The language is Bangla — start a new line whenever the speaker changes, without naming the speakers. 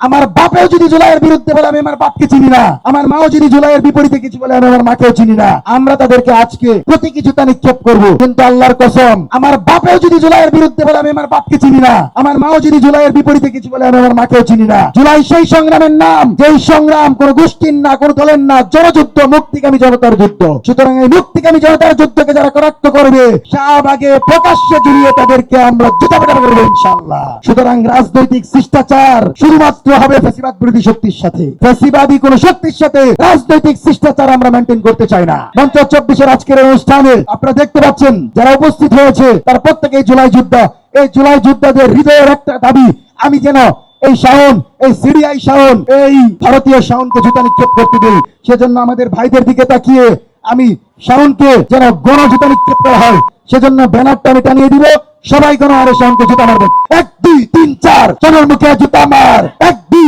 আমার বাপেও যদি জুলাইয়ের বিরুদ্ধে বলে আমি আমার বাপকে চিনি না, আমার মাও যদি জুলাইয়ের বিপরীতে কিছু বলে আমি আমার মাকেও চিনি না, আমরা তাদেরকে আজকে প্রতি কিছুটা নিক্ষেপ করব। কিন্তু আল্লাহর কসম, আমার বাপেও যদি জুলাইয়ের বিরুদ্ধে বলে আমি আমার বাপকে চিনি না, আমার মাও যদি জুলাইয়ের বিপরীতে কিছু বলে আমি আমার মাকেও চিনি না। জুলাই সেই সংগ্রামের নাম, যেই সংগ্রাম কোন গোষ্ঠীর না, কোন দলের না, জনযুদ্ধ, মুক্তিকামী জনতার যুদ্ধ। সুতরাং এই মুক্তিকামী জনতার যুদ্ধকে যারা করাক্ত করবে, শাহবাগে প্রকাশ্যে জড়িয়ে তাদেরকে আমরা জুতাপেটা করবো ইনশাআল্লাহ। সুতরাং রাজনৈতিক শিষ্টাচার শুধুমাত্র হবে ফ্যাসিবাদ বিরোধী শক্তির সাথে, ফ্যাসিবাদী কোন শক্তির সাথে রাজনৈতিক শিষ্টাচার আমরা মেনটেন করতে চাই না। মঞ্চ 24-এর আজকের অনুষ্ঠানে আপনারা দেখতে পাচ্ছেন যারা উপস্থিত হয়েছে তারা প্রত্যেকেই জুলাই যোদ্ধা। এই জুলাই যোদ্ধাদের হৃদয়ের একটা দাবি, আমি যেন এই শাওন, এই সিরিয়াই শাওন, এই ভারতীয় শাওনকে জুতা নিক্ষেপ করতে দিই। সেজন্য আমাদের ভাইদের দিকে তাকিয়ে আমি শাওনকে যেন গণজুতা নিক্ষেপ করা হয়, সেজন্য ব্যানারটা আমি টানিয়ে দিব। সবাই গণ আরে শাওনকে জুতা মারবেন। 1 2 3 4 জনের মুখে জুতা মার। 1 2